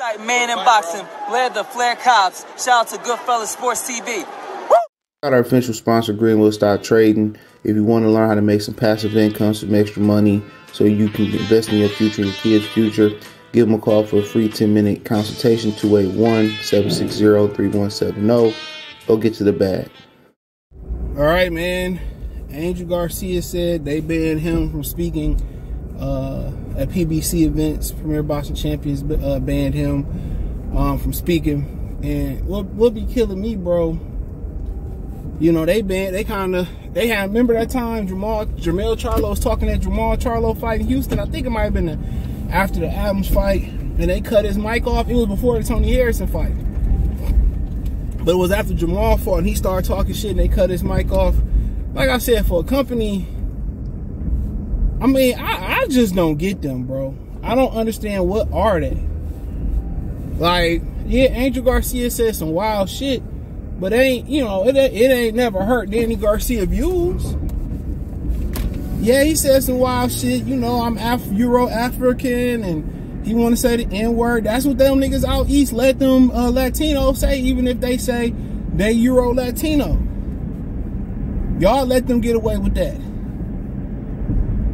Type man in boxing, led the Flair Cops. Shout out to Goodfellas Sports TV. Our official sponsor, Greenwood Stock Trading. If you want to learn how to make some passive income, some extra money, so you can invest in your future and your kids' future, give them a call for a free 10-minute consultation, 281-760-3170. Go get to the bag. All right, man. Angel Garcia said they banned him from speaking at PBC events. Premier Boxing Champions banned him from speaking. And what be killing me, bro, you know, remember that time Jermell Charlo was talking at Jermall Charlo fight in Houston? I think it might have been after the Adams fight, and they cut his mic off. It was before the Tony Harrison fight. But it was after Jamal fought, and he started talking shit, and they cut his mic off. Like I said, for a company, I mean, I just don't get them, bro. I don't understand, what are they? Like, yeah, Angel Garcia said some wild shit, but it ain't, you know, it ain't never hurt Danny Garcia views. Yeah, he said some wild shit. You know, I'm Euro-African, and he want to say the N-word. That's what them niggas out east let them Latinos say, even if they say they Euro-Latino. Y'all let them get away with that.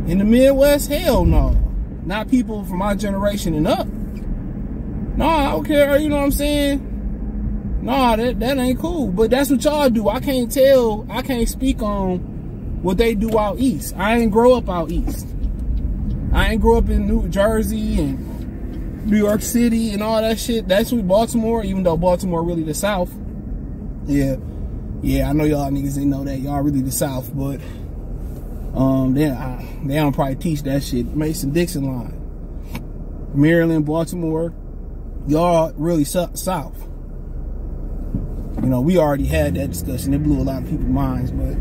In the Midwest, hell no. Not people from my generation and up. No, I don't care, you know what I'm saying? Nah, that ain't cool. But that's what y'all do. I can't speak on what they do out east. I ain't grow up out east. I ain't grow up in New Jersey and New York City and all that shit. That's what Baltimore, even though Baltimore really the South. Yeah, I know y'all niggas didn't know that. Y'all really the South, but they don't probably teach that shit. Mason-Dixon line. Maryland, Baltimore, y'all really South. You know, we already had that discussion. It blew a lot of people's minds, but,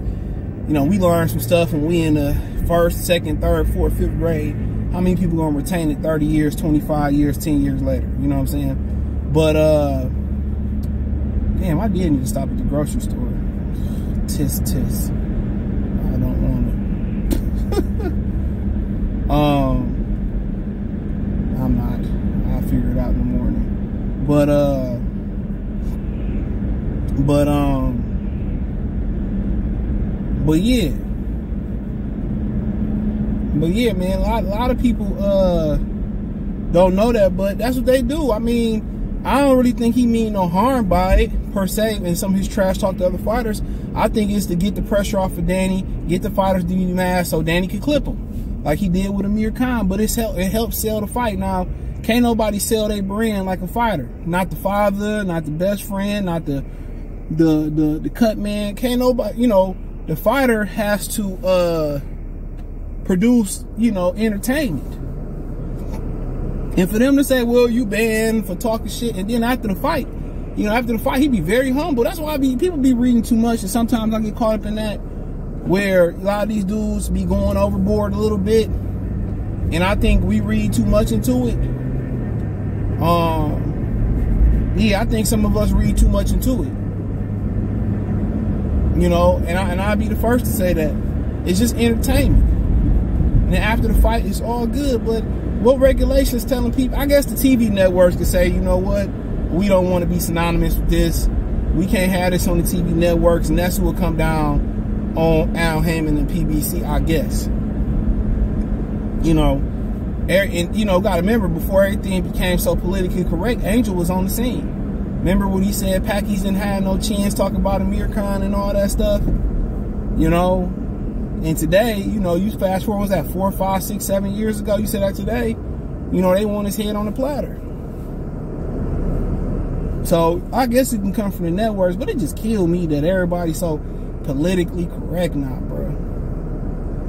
you know, we learned some stuff when we in the 1st, 2nd, 3rd, 4th, 5th grade. How many people gonna retain it 30 years, 25 years, 10 years later? You know what I'm saying? But, damn, I did need to stop at the grocery store. Tis. I don't want to. I'm not. I'll figure it out in the morning. But yeah, man, a lot of people don't know that, but that's what they do. I mean, I don't really think he mean no harm by it per se, and some of his trash talk to other fighters. I think it's to get the pressure off of Danny, get the fighters to be mad so Danny can clip him, like he did with Amir Khan. But it helps sell the fight. Now, can't nobody sell their brand like a fighter. Not the father, not the best friend, not the cut man. Can't nobody, you know, the fighter has to produce, you know, entertainment. And for them to say, well, you banned for talking shit, and then after the fight, you know, he be very humble. That's why people be reading too much, and sometimes I get caught up in that, where a lot of these dudes be going overboard a little bit, and I think we read too much into it. Yeah, I think some of us read too much into it. You know, and I'll be the first to say that. It's just entertainment. And then after the fight, it's all good, but what regulations telling people? I guess the TV networks can say, you know what, we don't want to be synonymous with this. We can't have this on the TV networks, and that's what will come down on Al Heyman and PBC, I guess. You know, and you know, gotta remember, before everything became so politically correct, Angel was on the scene. Remember when he said Pacquies didn't have no chance, talking about Amir Khan and all that stuff? You know, and today, you know, you fast forward, was that 4, 5, 6, 7 years ago? You said that today, you know, they want his head on the platter. So I guess it can come from the networks, but it just killed me that everybody's so politically correct now, bro.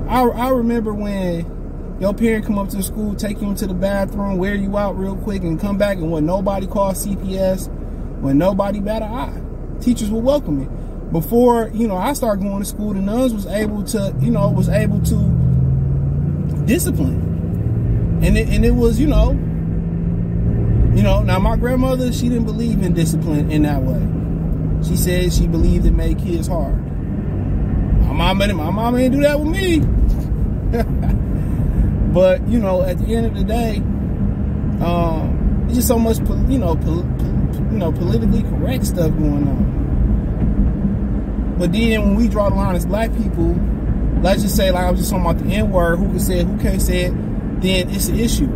I remember when your parent come up to the school, take you into the bathroom, wear you out real quick, and come back, and when nobody called CPS, when nobody bat an eye, teachers would welcome it. Before, you know, I started going to school, the nuns was able to, you know, discipline. And it was, you know, now my grandmother, she didn't believe in discipline in that way. She said she believed it made kids hard. My mama didn't do that with me. But, you know, at the end of the day, There's just so much, politically correct stuff going on. But then when we draw the line as black people, let's just say, like I was just talking about the N-word, who can say it, who can't say it, then it's an issue.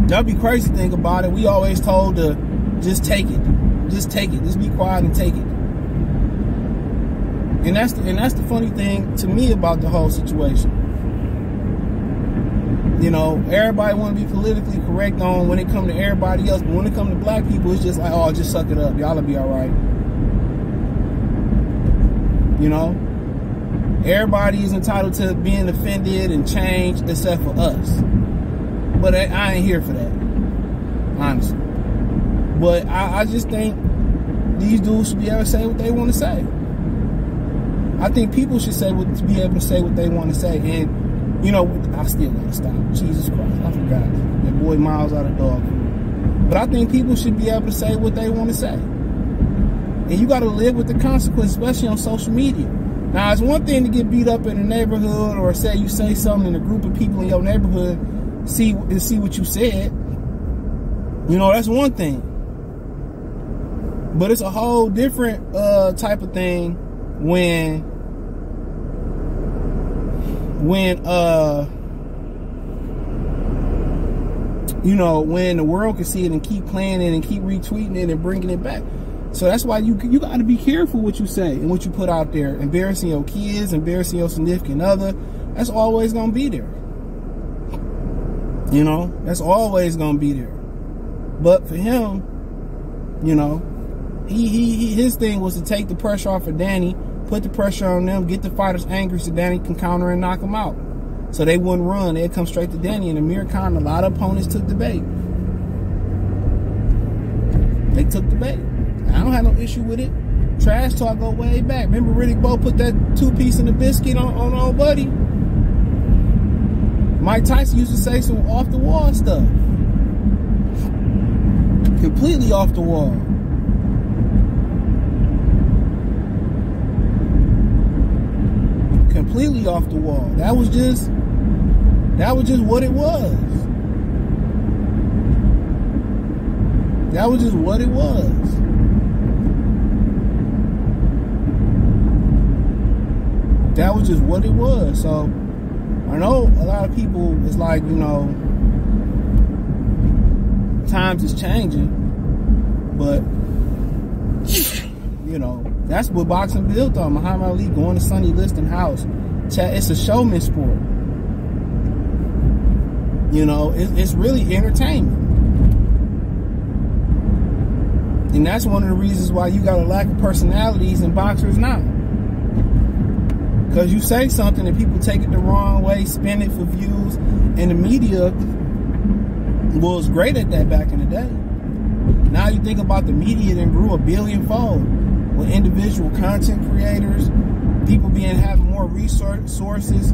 That'd be crazy thing about it. We always told to just take it. Just take it. Just be quiet and take it. And that's the funny thing to me about the whole situation. You know, everybody want to be politically correct on when it comes to everybody else, but when it comes to black people, it's just like, oh, just suck it up. Y'all will be all right. You know? Everybody is entitled to being offended and changed except for us. But I ain't here for that. Honestly. But I just think these dudes should be able to say what they want to say. I think people should be able to say what they want to say. And you know, I still gotta stop. Jesus Christ, I forgot. That boy Miles out of dog food. But I think people should be able to say what they want to say. And you gotta live with the consequences, especially on social media. Now, it's one thing to get beat up in a neighborhood, or say you say something and a group of people in your neighborhood see what you said. You know, that's one thing. But it's a whole different type of thing when the world can see it and keep playing it and keep retweeting it and bringing it back. So that's why you got to be careful what you say and what you put out there. Embarrassing your kids, embarrassing your significant other, that's always going to be there. You know, that's always going to be there. But for him, you know, his thing was to take the pressure off of Danny, put the pressure on them, get the fighters angry so Danny can counter and knock them out. So they wouldn't run. They'd come straight to Danny. And Amir Khan, a lot of opponents took the bait. They took the bait. I don't have no issue with it. Trash talk go way back. Remember Riddick Bowe put that 2-piece in the biscuit on old buddy? Mike Tyson used to say some off-the-wall stuff. Completely off the wall. Completely off the wall. That was just what it was. That was just what it was. That was just what it was. So I know a lot of people, it's like, you know, times is changing, but you know, that's what boxing built on. Muhammad Ali going to Sonny Liston house. It's a showman sport. You know, it's really entertainment. And that's one of the reasons why you got a lack of personalities in boxers now. Because you say something and people take it the wrong way, spin it for views. And the media was great at that back in the day. Now you think about the media that grew 1 billion-fold with individual content creators, people having more resources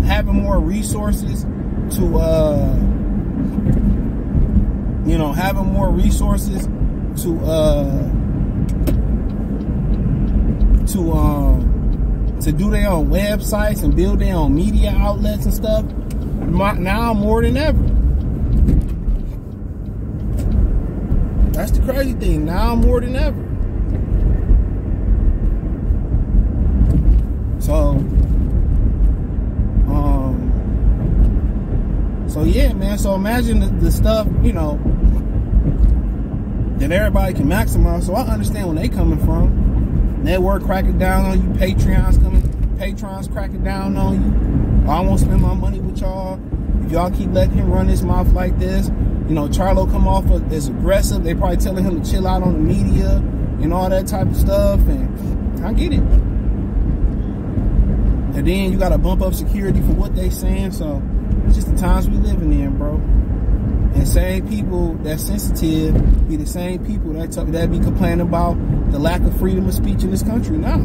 having more resources to do their own websites and build their own media outlets and stuff. Now more than ever. That's the crazy thing. Now more than ever. So yeah, man. So imagine the stuff, you know, that everybody can maximize. So I understand where they coming from. Network cracking down on you. Patrons cracking down on you. I won't spend my money with y'all if y'all keep letting him run his mouth like this. You know, Charlo come off as aggressive. They probably telling him to chill out on the media and all that type of stuff. And I get it. And then you got to bump up security for what they saying. So it's just the times we living in, bro. And same people that's sensitive be the same people that be complaining about the lack of freedom of speech in this country now.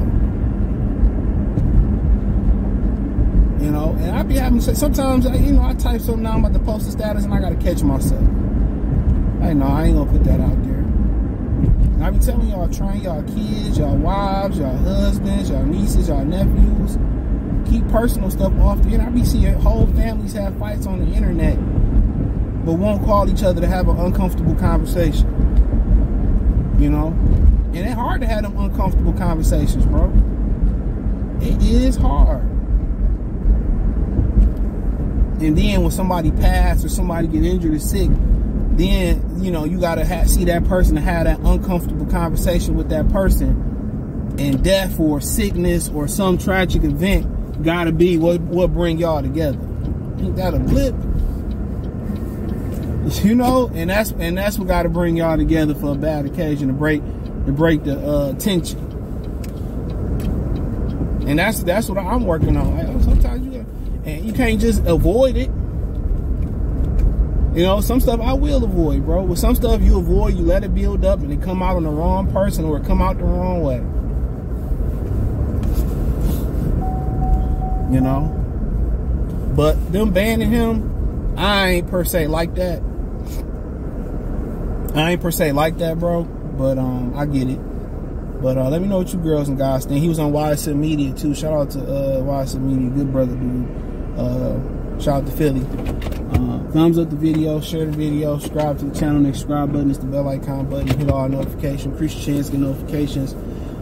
You know, and I be having, sometimes, you know, I type something now, I'm about to post a status and I got to catch myself. Hey, no, I ain't going to put that out there. And I be telling y'all, train y'all kids, y'all wives, y'all husbands, y'all nieces, y'all nephews. Keep personal stuff off the internet. I be seeing whole families have fights on the internet, but won't call each other to have an uncomfortable conversation. You know? And it's hard to have them uncomfortable conversations, bro. It is hard. And then when somebody passes or somebody get injured or sick, then, you know, you got to see that person to have that uncomfortable conversation with that person. And death or sickness or some tragic event got to be what bring y'all together. Ain't that a blip? You know, and that's what got to bring y'all together for a bad occasion, to break the tension. And that's what I'm working on. Like, sometimes you can't just avoid it. You know, some stuff I will avoid, bro. With some stuff you avoid, you let it build up and it come out on the wrong person or it come out the wrong way. You know? But them banning him, I ain't per se like that. Bro. But I get it. But let me know what you girls and guys think. He was on YSL Media too. Shout out to YSL Media, good brother dude. Shout out to Philly. Thumbs up the video, share the video, subscribe to the channel. Next subscribe button is the bell icon button. Hit all notifications. Increase your chance to get notifications.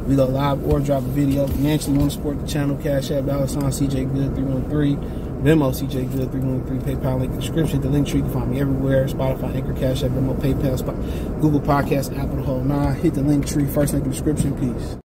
We go live or drop a video. Financially want to support the channel, Cash App, $CJ Good 313, Venmo CJ Good 313, PayPal link in the description. The link tree, you can find me everywhere: Spotify, Anchor, Cash App, Venmo, PayPal, Google Podcasts, Apple, the whole nine. Hit the link tree, first link in the description. Peace.